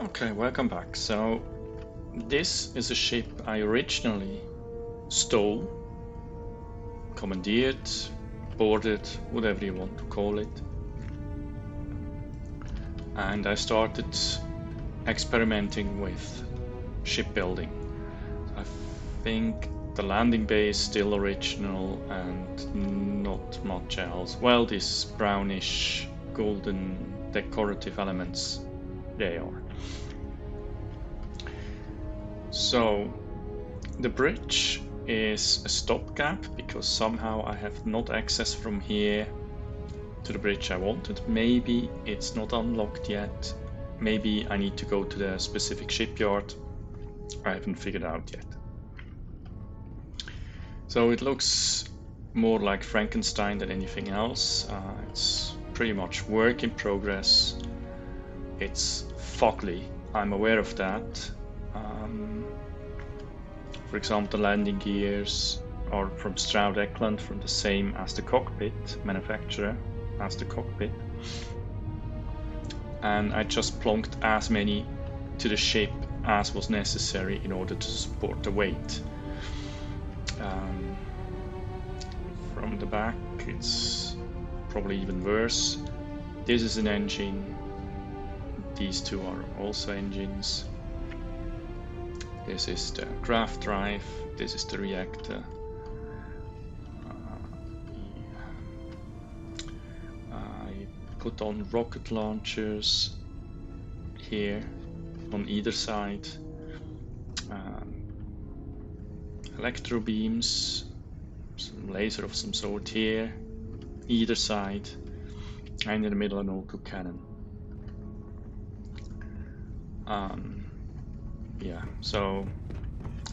Okay, welcome back. So this is a ship I originally stole, commandeered, boarded, whatever you want to call it. And I started experimenting with shipbuilding. I think the landing bay is still original and not much else. Well, these brownish golden decorative elements, they are. So the bridge is a stopgap because somehow I have not access from here to the bridge I wanted. Maybe it's not unlocked yet. Maybe I need to go to the specific shipyard. I haven't figured out yet. So it looks more like Frankenstein than anything else. It's pretty much work in progress. It's fugly, I'm aware of that. For example, the landing gears are from Stroud Eckland, from the same as the cockpit manufacturer as the cockpit. And I just plonked as many to the ship as was necessary in order to support the weight. From the back, it's probably even worse. This is an engine. These two are also engines. This is the craft drive. This is the reactor. I put on rocket launchers here on either side. Electro beams, some laser of some sort here, either side, and in the middle an autocannon. Yeah, so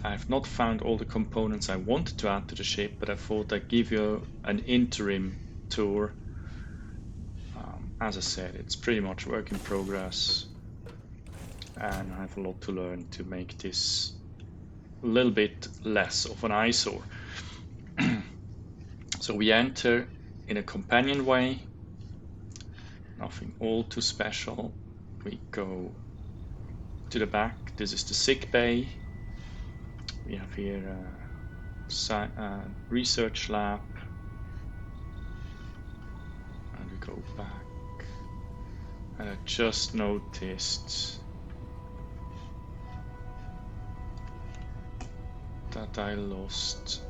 I've not found all the components I wanted to add to the ship, but I thought I'd give you an interim tour. As I said, it's pretty much work in progress, and I have a lot to learn to make this a little bit less of an eyesore. So we enter in a companion way, nothing all too special. We go to the back. This is the sick bay. We have here a research lab, and we go back. And I just noticed that I lost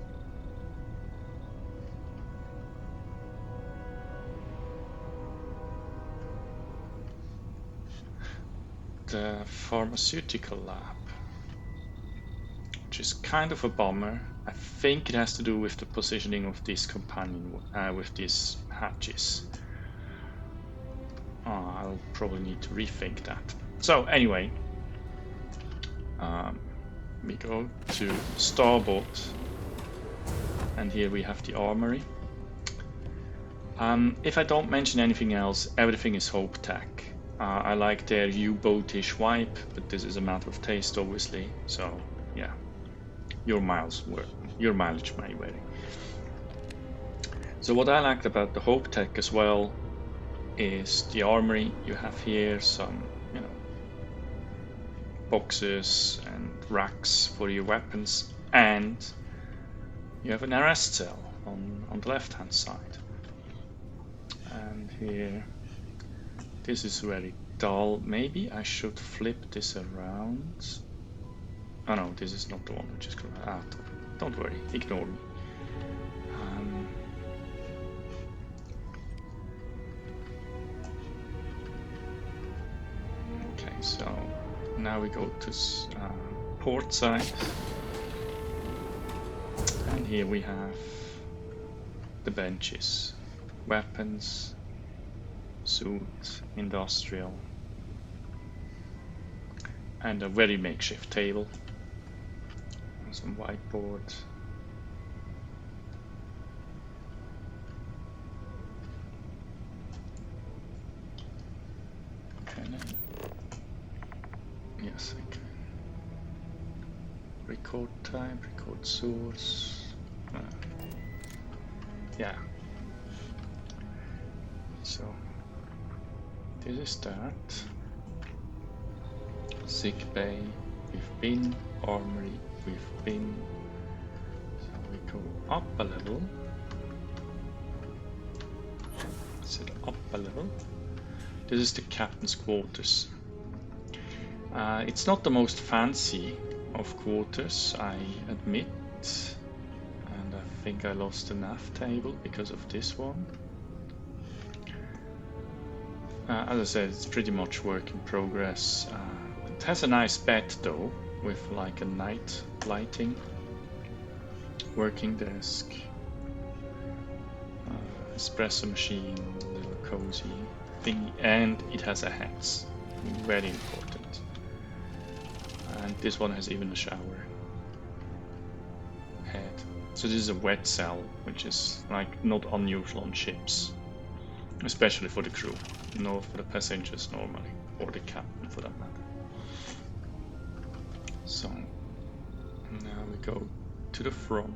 the pharmaceutical lab, which is kind of a bummer. I think it has to do with the positioning of this companion, with these hatches. I'll probably need to rethink that. So anyway, we go to starboard, and here we have the armory. If I don't mention anything else, everything is Hope Tech. I like their U-boatish vibe, but this is a matter of taste, obviously. So yeah, your mileage may vary. So what I liked about the Hope Tech as well is the armory. You have here some, boxes and racks for your weapons, and you have an arrest cell on the left hand side. And here, this is very dull. Maybe I should flip this around. Oh no, this is not the one which is correct. Don't worry, ignore me. Okay, so now we go to port side, and here we have the benches, weapons, suit, industrial, and a very makeshift table, and some whiteboard. Yes, I can. Record time, record source. Yeah. So this is that. Sick bay, we've been. Armory, we've been. So we go up a level. Set up a level. This is the captain's quarters. It's not the most fancy of quarters, I admit. And I think I lost the nav table because of this one. As I said, it's pretty much work in progress. It has a nice bed though, with like a night lighting. Working desk. Espresso machine, little cozy thingy, and it has a hex. Very important. And this one has even a shower head. So this is a wet cell, which is like not unusual on ships, especially for the crew, not for the passengers normally, or the captain for that matter. So now we go to the front,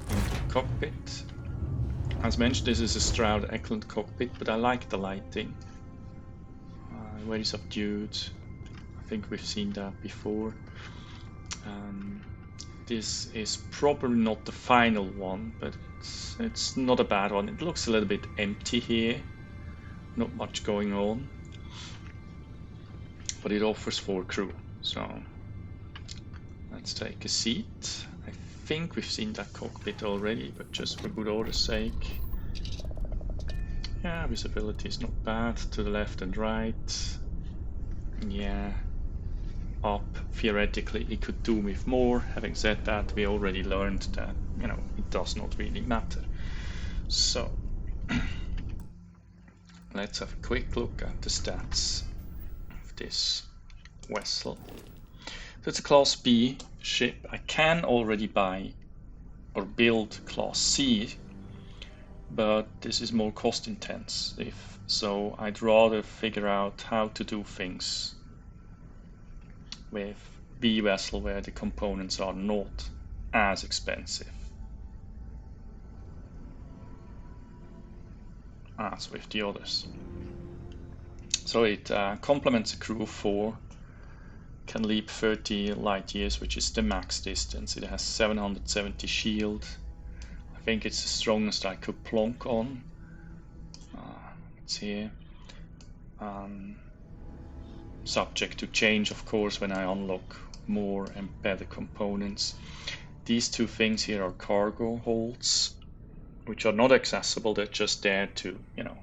into the cockpit. As mentioned, this is a Stroud Eklund cockpit, but I like the lighting. Very subdued. I think we've seen that before. This is probably not the final one, but it's not a bad one. It looks a little bit empty here. Not much going on. But it offers 4 crew. So let's take a seat. I think we've seen that cockpit already, but just for good order's sake. Yeah, visibility is not bad to the left and right. Yeah, up. Theoretically, it could do with more. Having said that, we already learned that, you know, it does not really matter. So, let's have a quick look at the stats of this vessel. So it's a Class B ship. I can already buy or build Class C, but this is more cost intensive, so I'd rather figure out how to do things with B vessel where the components are not as expensive as with the others. So it complements a crew of 4, can leap 30 light years, which is the max distance. It has 770 shield. I think it's the strongest I could plonk on. It's here. Subject to change, of course, when I unlock more and better components. These 2 things here are cargo holds, which are not accessible. They're just there to, you know,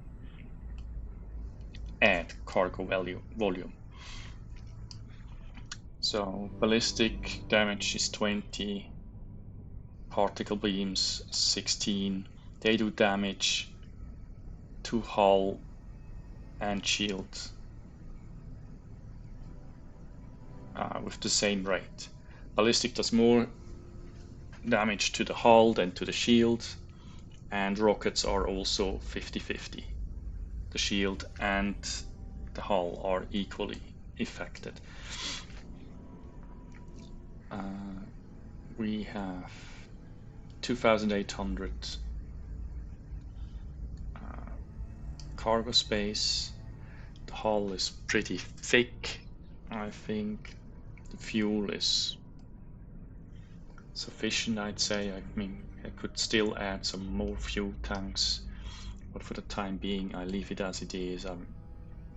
add cargo volume. So ballistic damage is 20. Particle beams 16. They do damage to hull and shield with the same rate. Ballistic does more damage to the hull than to the shield, and rockets are also 50-50. The shield and the hull are equally affected. We have 2,800 cargo space. The hull is pretty thick. I think the fuel is sufficient, I'd say. I mean, I could still add some more fuel tanks, but for the time being I leave it as it is. I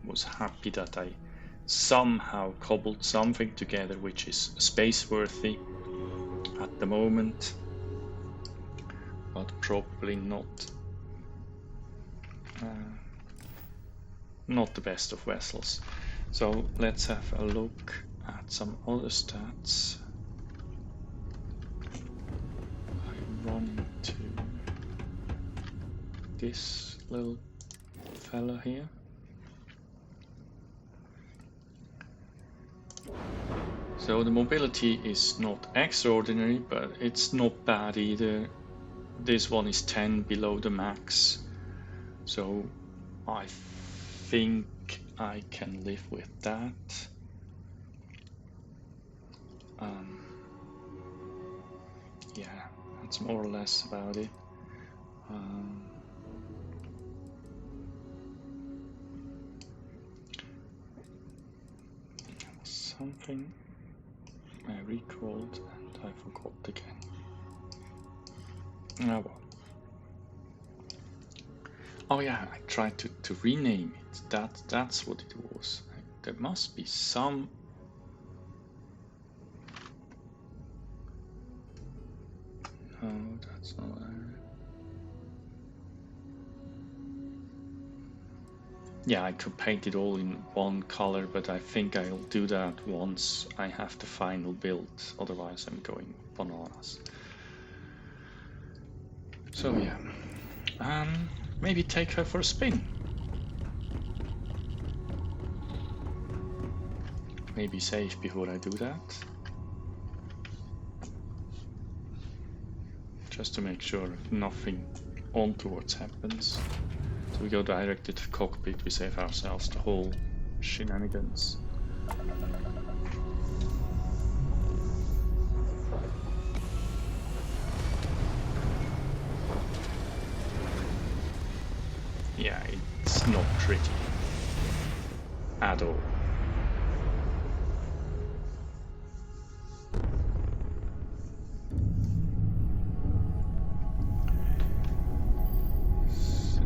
was happy that I somehow cobbled something together which is space worthy at the moment, but probably not the best of vessels. So let's have a look at some other stats. I run into this little fella here. So the mobility is not extraordinary, but it's not bad either. This one is 10 below the max, so I think I can live with that. Yeah, that's more or less about it. something I recalled and I forgot again. Oh well. Oh yeah, I tried to rename it. That's what it was. There must be some... No, that's not there. Yeah, I could paint it all in one color, but I think I'll do that once I have the final build, otherwise I'm going bananas. So yeah, maybe take her for a spin. Maybe save before I do that. Just to make sure nothing untoward happens. So we go direct to the cockpit, we save ourselves the whole shenanigans. Yeah, it's not pretty at all. So,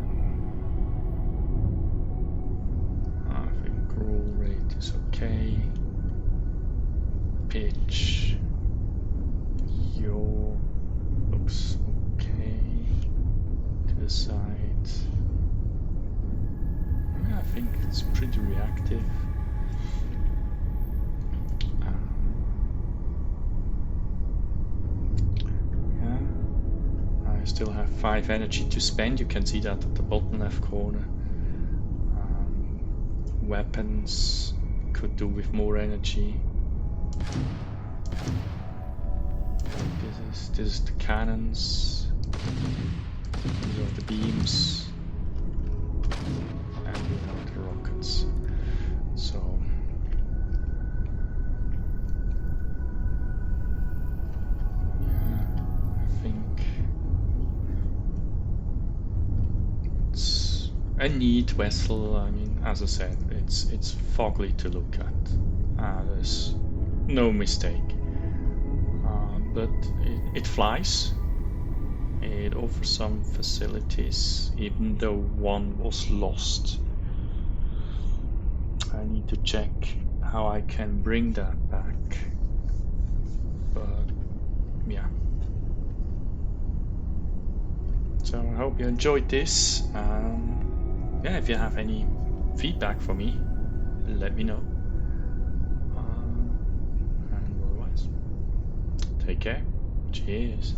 I think roll rate is okay. Pitch, yaw, looks okay. To the side. Yeah, I think it's pretty reactive. I still have 5 energy to spend. You can see that at the bottom left corner. Weapons could do with more energy. This is the cannons. These are the beams. And we have the rockets. So yeah, I think it's a neat vessel. I mean, as I said, it's foggy to look at. There's no mistake. But it flies. It offers some facilities, even though one was lost. I need to check how I can bring that back. But yeah. So I hope you enjoyed this. Yeah, if you have any feedback for me, let me know. And otherwise, take care. Cheers.